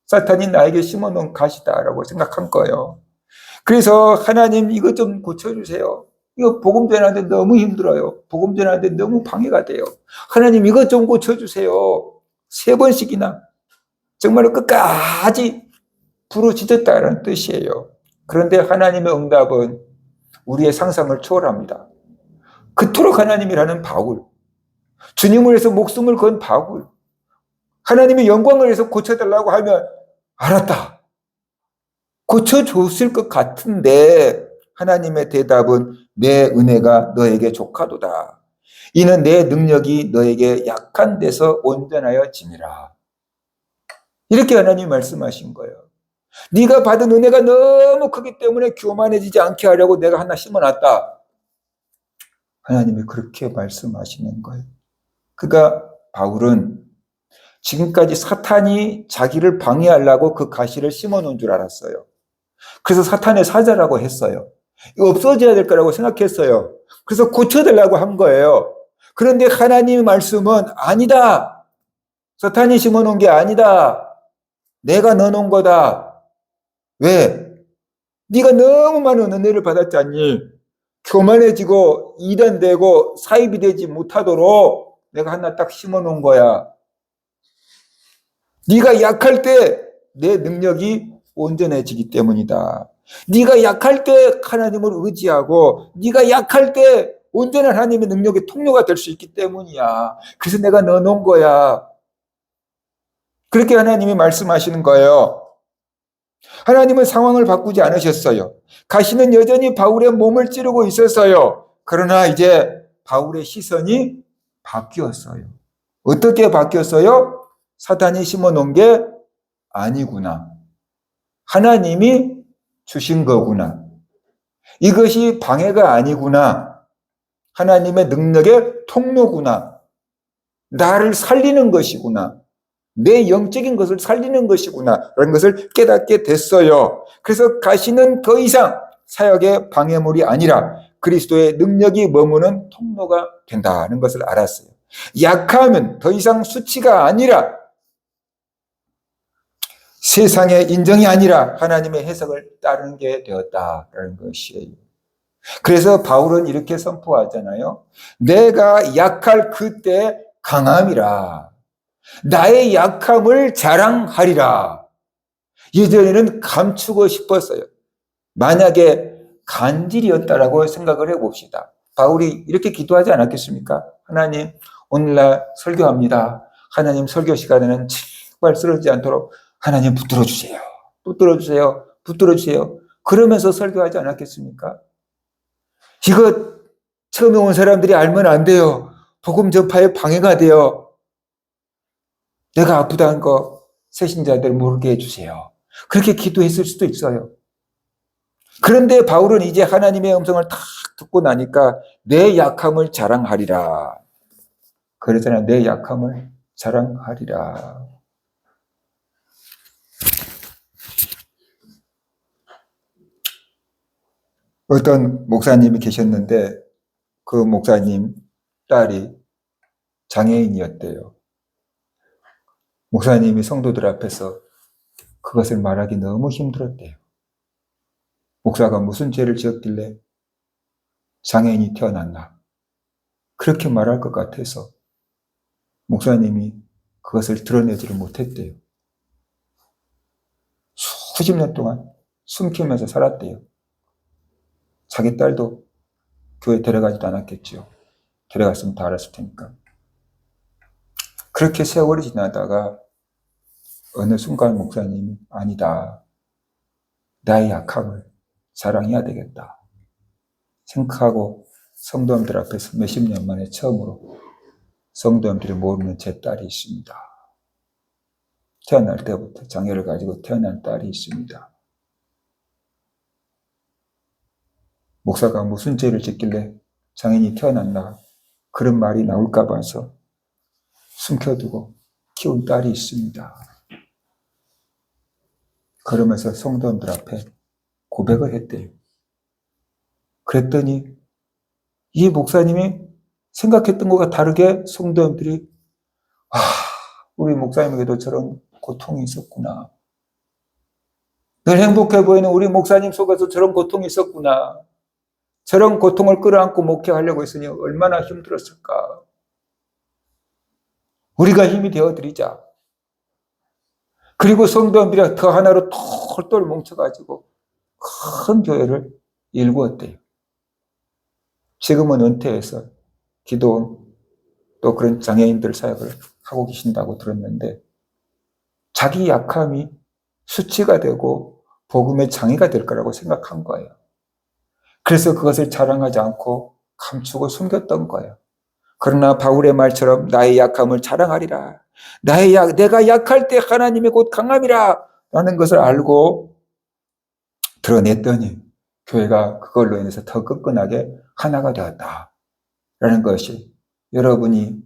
A: 사탄이 나에게 심어놓은 가시다라고 생각한 거예요. 그래서 하나님 이것 좀 고쳐주세요. 이거 복음 전하는데 너무 힘들어요. 복음 전하는데 너무 방해가 돼요. 하나님 이것 좀 고쳐주세요. 3번씩이나 정말로 끝까지 부르짖었다는 뜻이에요. 그런데 하나님의 응답은 우리의 상상을 초월합니다. 그토록 하나님이라는 바울, 주님을 위해서 목숨을 건 바울, 하나님의 영광을 위해서 고쳐달라고 하면 알았다. 고쳐줬을 것 같은데 하나님의 대답은 내 은혜가 너에게 족하도다. 이는 내 능력이 너에게 약한 데서 온전하여 짐이라. 이렇게 하나님이 말씀하신 거예요. 네가 받은 은혜가 너무 크기 때문에 교만해지지 않게 하려고 내가 하나 심어놨다. 하나님이 그렇게 말씀하시는 거예요. 그러니까 바울은 지금까지 사탄이 자기를 방해하려고 그 가시를 심어놓은 줄 알았어요. 그래서 사탄의 사자라고 했어요. 이거 없어져야 될 거라고 생각했어요. 그래서 고쳐달라고 한 거예요. 그런데 하나님의 말씀은 아니다. 사탄이 심어놓은 게 아니다. 내가 넣어놓은 거다. 왜? 네가 너무 많은 은혜를 받았잖니. 교만해지고 이단되고 사입이 되지 못하도록 내가 하나 딱 심어놓은 거야. 네가 약할 때 내 능력이 온전해지기 때문이다. 네가 약할 때 하나님을 의지하고 네가 약할 때 온전한 하나님의 능력의 통로가 될 수 있기 때문이야. 그래서 내가 넣어놓은 거야. 그렇게 하나님이 말씀하시는 거예요. 하나님은 상황을 바꾸지 않으셨어요. 가시는 여전히 바울의 몸을 찌르고 있었어요. 그러나 이제 바울의 시선이 바뀌었어요. 어떻게 바뀌었어요? 사탄이 심어놓은 게 아니구나. 하나님이 주신 거구나. 이것이 방해가 아니구나. 하나님의 능력의 통로구나. 나를 살리는 것이구나. 내 영적인 것을 살리는 것이구나. 라는 것을 깨닫게 됐어요. 그래서 가시는 더 이상 사역의 방해물이 아니라 그리스도의 능력이 머무는 통로가 된다는 것을 알았어요. 약하면 더 이상 수치가 아니라 세상의 인정이 아니라 하나님의 해석을 따르는 게 되었다라는 것이에요. 그래서 바울은 이렇게 선포하잖아요. 내가 약할 그때 강함이라. 나의 약함을 자랑하리라. 예전에는 감추고 싶었어요. 만약에 간질이었다라고 생각을 해봅시다. 바울이 이렇게 기도하지 않았겠습니까? 하나님, 오늘날 설교합니다. 하나님 설교 시간에는 제발 쓰러지지 않도록 하나님 붙들어 주세요. 붙들어 주세요. 붙들어 주세요. 그러면서 설교하지 않았겠습니까? 이거 처음에 온 사람들이 알면 안 돼요. 복음 전파에 방해가 돼요. 내가 아프다는 거 새신자들 모르게 해주세요. 그렇게 기도했을 수도 있어요. 그런데 바울은 이제 하나님의 음성을 탁 듣고 나니까 내 약함을 자랑하리라. 그러잖아요. 내 약함을 자랑하리라. 어떤 목사님이 계셨는데 그 목사님 딸이 장애인이었대요. 목사님이 성도들 앞에서 그것을 말하기 너무 힘들었대요. 목사가 무슨 죄를 지었길래 장애인이 태어났나? 그렇게 말할 것 같아서 목사님이 그것을 드러내지를 못했대요. 수십 년 동안 숨기면서 살았대요. 자기 딸도 교회 데려가지도 않았겠죠. 데려갔으면 다 알았을 테니까. 그렇게 세월이 지나다가 어느 순간 목사님이 아니다. 나의 약함을 자랑해야 되겠다. 생각하고 성도님들 앞에서 몇십 년 만에 처음으로 성도님들이 모르는 제 딸이 있습니다. 태어날 때부터 장애를 가지고 태어난 딸이 있습니다. 목사가 무슨 죄를 짓길래 장애인이 태어났나 그런 말이 나올까 봐서 숨겨두고 키운 딸이 있습니다. 그러면서 성도님들 앞에 고백을 했대요. 그랬더니 이 목사님이 생각했던 것과 다르게 성도님들이 우리 목사님에게도 저런 고통이 있었구나. 늘 행복해 보이는 우리 목사님 속에서 저런 고통이 있었구나. 저런 고통을 끌어안고 목회하려고 했으니 얼마나 힘들었을까. 우리가 힘이 되어드리자. 그리고 성도님들이 더 하나로 똘똘 뭉쳐가지고 큰 교회를 일구었대요. 지금은 은퇴해서 기도 또 그런 장애인들 사역을 하고 계신다고 들었는데 자기 약함이 수치가 되고 복음의 장애가 될 거라고 생각한 거예요. 그래서 그것을 자랑하지 않고 감추고 숨겼던 거예요. 그러나 바울의 말처럼 나의 약함을 자랑하리라. 내가 약할 때 하나님이 곧 강함이라 라는 것을 알고 드러냈더니 교회가 그걸로 인해서 더 끈끈하게 하나가 되었다라는 것이 여러분이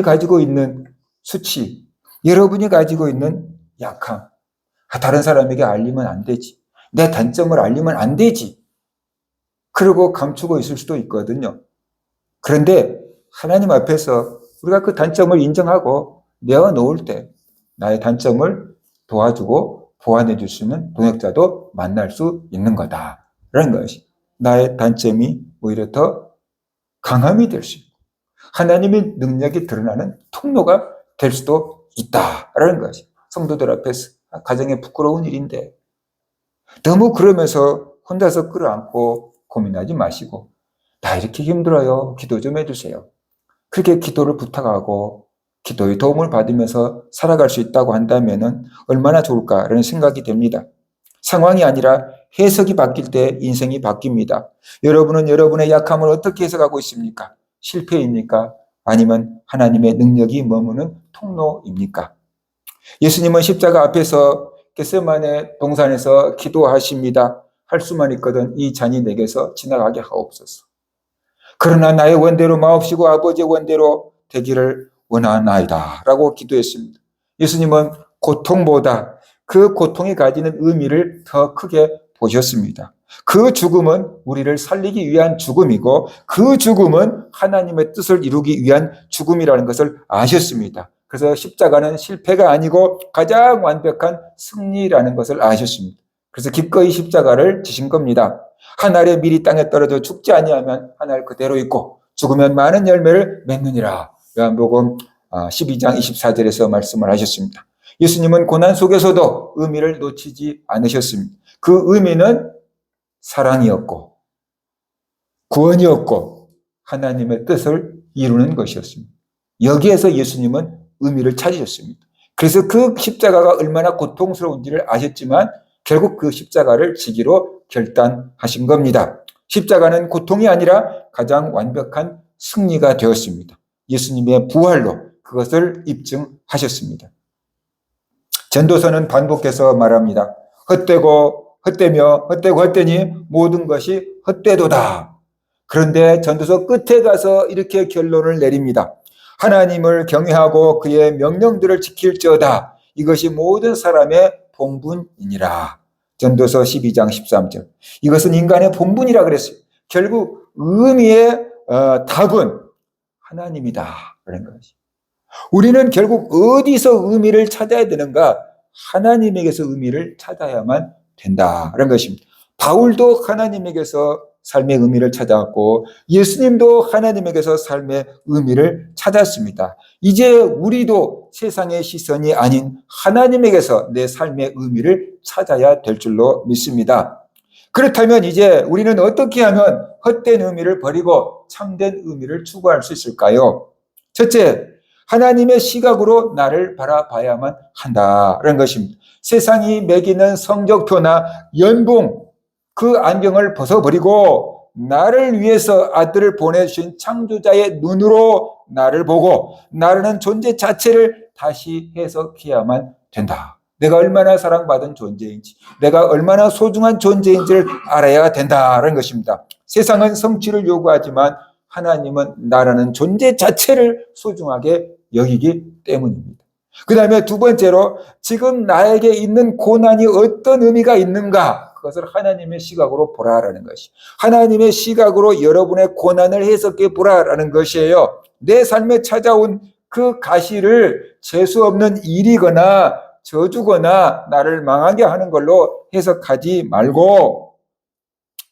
A: 가지고 있는 수치, 여러분이 가지고 있는 약함, 다른 사람에게 알리면 안 되지. 내 단점을 알리면 안 되지. 그러고 감추고 있을 수도 있거든요. 그런데 하나님 앞에서 우리가 그 단점을 인정하고 내어놓을 때 나의 단점을 도와주고 보완해 줄 수 있는 동역자도 만날 수 있는 거다라는 것이 나의 단점이 오히려 더 강함이 될 수 있고 하나님의 능력이 드러나는 통로가 될 수도 있다라는 것이 성도들 앞에서 가정에 부끄러운 일인데 너무 그러면서 혼자서 끌어안고 고민하지 마시고 나 이렇게 힘들어요. 기도 좀 해주세요. 그렇게 기도를 부탁하고 기도의 도움을 받으면서 살아갈 수 있다고 한다면 얼마나 좋을까라는 생각이 됩니다. 상황이 아니라 해석이 바뀔 때 인생이 바뀝니다. 여러분은 여러분의 약함을 어떻게 해석하고 있습니까? 실패입니까? 아니면 하나님의 능력이 머무는 통로입니까? 예수님은 십자가 앞에서 겟세마네 동산에서 기도하십니다. 할 수만 있거든 이 잔이 내게서 지나가게 하옵소서. 그러나 나의 원대로 마옵시고 아버지의 원대로 되기를 원하나이다 라고 기도했습니다. 예수님은 고통보다 그 고통이 가지는 의미를 더 크게 보셨습니다. 그 죽음은 우리를 살리기 위한 죽음이고 그 죽음은 하나님의 뜻을 이루기 위한 죽음이라는 것을 아셨습니다. 그래서 십자가는 실패가 아니고 가장 완벽한 승리라는 것을 아셨습니다. 그래서 기꺼이 십자가를 지신 겁니다. 한 알의 밀이 땅에 떨어져 죽지 아니하면 한 알 그대로 있고 죽으면 많은 열매를 맺느니라. 요한복음 12장 24절에서 말씀을 하셨습니다. 예수님은 고난 속에서도 의미를 놓치지 않으셨습니다. 그 의미는 사랑이었고 구원이었고 하나님의 뜻을 이루는 것이었습니다. 여기에서 예수님은 의미를 찾으셨습니다. 그래서 그 십자가가 얼마나 고통스러운지를 아셨지만 결국 그 십자가를 지기로 결단하신 겁니다. 십자가는 고통이 아니라 가장 완벽한 승리가 되었습니다. 예수님의 부활로 그것을 입증하셨습니다. 전도서는 반복해서 말합니다. 헛되니 모든 것이 헛되도다. 그런데 전도서 끝에 가서 이렇게 결론을 내립니다. 하나님을 경외하고 그의 명령들을 지킬지어다. 이것이 모든 사람의 본분이니라. 전도서 12장 13절. 이것은 인간의 본분이라 그랬어요. 결국 의미의 답은 하나님이다. 그런 것이. 우리는 결국 어디서 의미를 찾아야 되는가? 하나님에게서 의미를 찾아야만 된다는 것입니다. 바울도 하나님에게서 삶의 의미를 찾았고 예수님도 하나님에게서 삶의 의미를 찾았습니다. 이제 우리도 세상의 시선이 아닌 하나님에게서 내 삶의 의미를 찾아야 될 줄로 믿습니다. 그렇다면 이제 우리는 어떻게 하면 헛된 의미를 버리고 참된 의미를 추구할 수 있을까요? 첫째, 하나님의 시각으로 나를 바라봐야만 한다는 것입니다. 세상이 매기는 성적표나 연봉, 그 안경을 벗어버리고 나를 위해서 아들을 보내주신 창조자의 눈으로 나를 보고 나라는 존재 자체를 다시 해석해야만 된다. 내가 얼마나 사랑받은 존재인지, 내가 얼마나 소중한 존재인지를 알아야 된다는 것입니다. 세상은 성취를 요구하지만 하나님은 나라는 존재 자체를 소중하게 여기기 때문입니다. 그 다음에 두 번째로 지금 나에게 있는 고난이 어떤 의미가 있는가? 그것을 하나님의 시각으로 보라라는 것이. 하나님의 시각으로 여러분의 고난을 해석해 보라라는 것이에요. 내 삶에 찾아온 그 가시를 재수 없는 일이거나 저주거나 나를 망하게 하는 걸로 해석하지 말고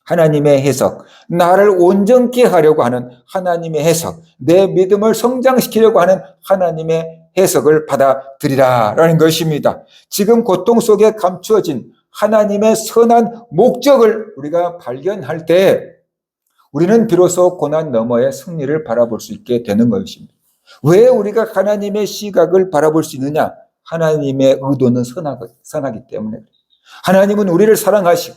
A: 하나님의 해석, 나를 온전케 하려고 하는 하나님의 해석, 내 믿음을 성장시키려고 하는 하나님의 해석을 받아들이라라는 것입니다. 지금 고통 속에 감추어진 하나님의 선한 목적을 우리가 발견할 때 우리는 비로소 고난 너머의 승리를 바라볼 수 있게 되는 것입니다. 왜 우리가 하나님의 시각을 바라볼 수 있느냐? 하나님의 의도는 선하기 때문에. 하나님은 우리를 사랑하시고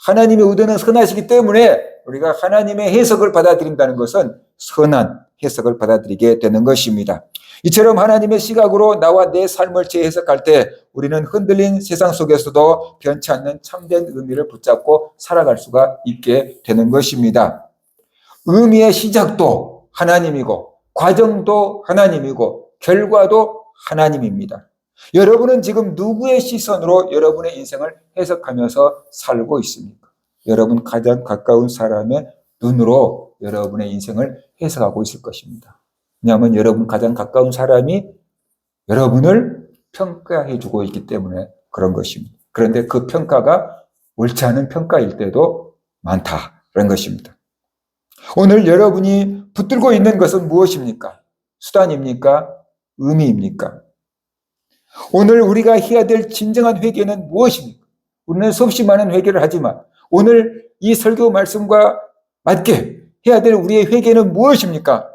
A: 하나님의 의도는 선하시기 때문에 우리가 하나님의 해석을 받아들인다는 것은 선한 해석을 받아들이게 되는 것입니다. 이처럼 하나님의 시각으로 나와 내 삶을 재해석할 때 우리는 흔들린 세상 속에서도 변치 않는 참된 의미를 붙잡고 살아갈 수가 있게 되는 것입니다. 의미의 시작도 하나님이고 과정도 하나님이고 결과도 하나님입니다. 여러분은 지금 누구의 시선으로 여러분의 인생을 해석하면서 살고 있습니까? 여러분 가장 가까운 사람의 눈으로 여러분의 인생을 해석하고 있을 것입니다. 왜냐하면 여러분 가장 가까운 사람이 여러분을 평가해 주고 있기 때문에 그런 것입니다. 그런데 그 평가가 옳지 않은 평가일 때도 많다는 것입니다. 오늘 여러분이 붙들고 있는 것은 무엇입니까? 수단입니까? 의미입니까? 오늘 우리가 해야 될 진정한 회개는 무엇입니까? 우리는 수없이 많은 회개를 하지만 오늘 이 설교 말씀과 맞게 해야 될 우리의 회개는 무엇입니까?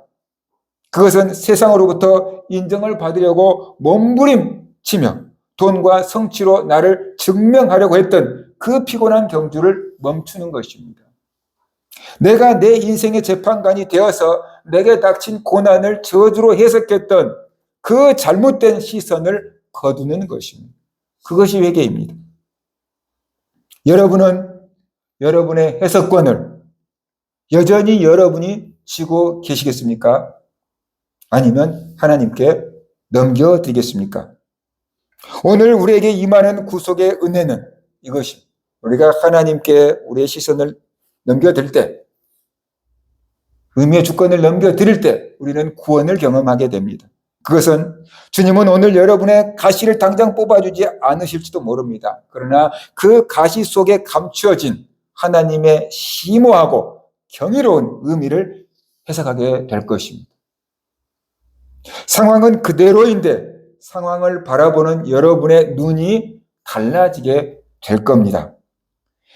A: 그것은 세상으로부터 인정을 받으려고 몸부림치며 돈과 성취로 나를 증명하려고 했던 그 피곤한 경주를 멈추는 것입니다. 내가 내 인생의 재판관이 되어서 내게 닥친 고난을 저주로 해석했던 그 잘못된 시선을 거두는 것입니다. 그것이 회개입니다. 여러분은 여러분의 해석권을 여전히 여러분이 쥐고 계시겠습니까? 아니면 하나님께 넘겨드리겠습니까? 오늘 우리에게 임하는 구속의 은혜는 이것이 우리가 하나님께 우리의 시선을 넘겨드릴 때, 의미의 주권을 넘겨드릴 때 우리는 구원을 경험하게 됩니다. 그것은 주님은 오늘 여러분의 가시를 당장 뽑아주지 않으실지도 모릅니다. 그러나 그 가시 속에 감추어진 하나님의 심오하고 경이로운 의미를 해석하게 될 것입니다. 상황은 그대로인데 상황을 바라보는 여러분의 눈이 달라지게 될 겁니다.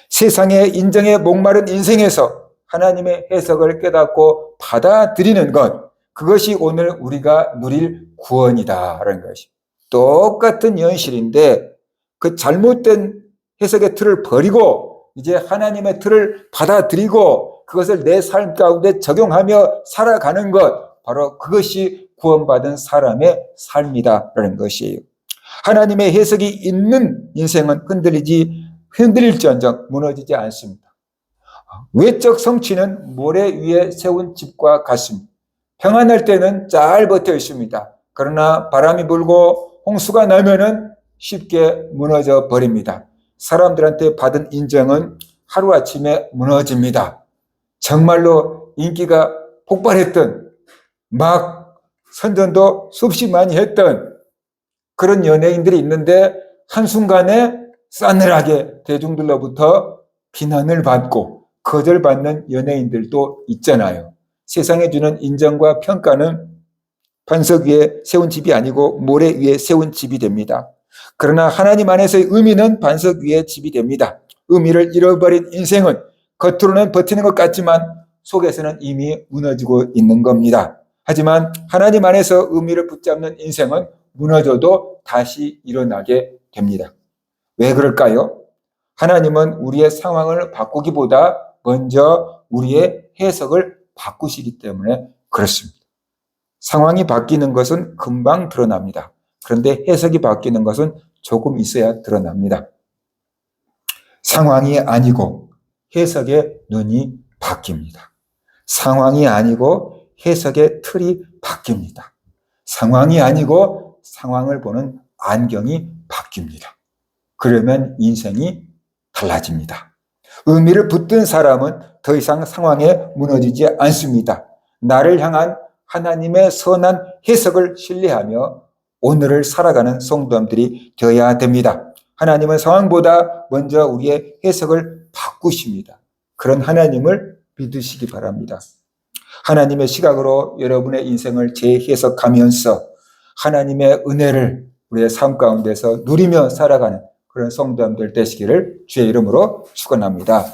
A: 세상의 인정에 목마른 인생에서 하나님의 해석을 깨닫고 받아들이는 것, 그것이 오늘 우리가 누릴 구원이다라는 것이 똑같은 현실인데 그 잘못된 해석의 틀을 버리고 이제 하나님의 틀을 받아들이고 그것을 내 삶 가운데 적용하며 살아가는 것, 바로 그것이 구원받은 사람의 삶이다라는 것이에요. 하나님의 해석이 있는 인생은 흔들릴지언정 무너지지 않습니다. 외적 성취는 모래 위에 세운 집과 같습니다. 평안할 때는 잘 버텨 있습니다. 그러나 바람이 불고 홍수가 나면은 쉽게 무너져 버립니다. 사람들한테 받은 인정은 하루아침에 무너집니다. 정말로 인기가 폭발했던, 막 선전도 수없이 많이 했던 그런 연예인들이 있는데 한순간에 싸늘하게 대중들로부터 비난을 받고 거절받는 연예인들도 있잖아요. 세상에 주는 인정과 평가는 반석 위에 세운 집이 아니고 모래 위에 세운 집이 됩니다. 그러나 하나님 안에서의 의미는 반석 위에 집이 됩니다. 의미를 잃어버린 인생은 겉으로는 버티는 것 같지만 속에서는 이미 무너지고 있는 겁니다. 하지만 하나님 안에서 의미를 붙잡는 인생은 무너져도 다시 일어나게 됩니다. 왜 그럴까요? 하나님은 우리의 상황을 바꾸기보다 먼저 우리의 해석을 바꾸시기 때문에 그렇습니다. 상황이 바뀌는 것은 금방 드러납니다. 그런데 해석이 바뀌는 것은 조금 있어야 드러납니다. 상황이 아니고 해석의 눈이 바뀝니다. 상황이 아니고 해석의 틀이 바뀝니다. 상황이 아니고 상황을 보는 안경이 바뀝니다. 그러면 인생이 달라집니다. 의미를 붙든 사람은 더 이상 상황에 무너지지 않습니다. 나를 향한 하나님의 선한 해석을 신뢰하며 오늘을 살아가는 성도님들이 되어야 됩니다. 하나님은 상황보다 먼저 우리의 해석을 바꾸십니다. 그런 하나님을 믿으시기 바랍니다. 하나님의 시각으로 여러분의 인생을 재해석하면서 하나님의 은혜를 우리의 삶 가운데서 누리며 살아가는 그런 성도님들 되시기를 주의 이름으로 축원합니다.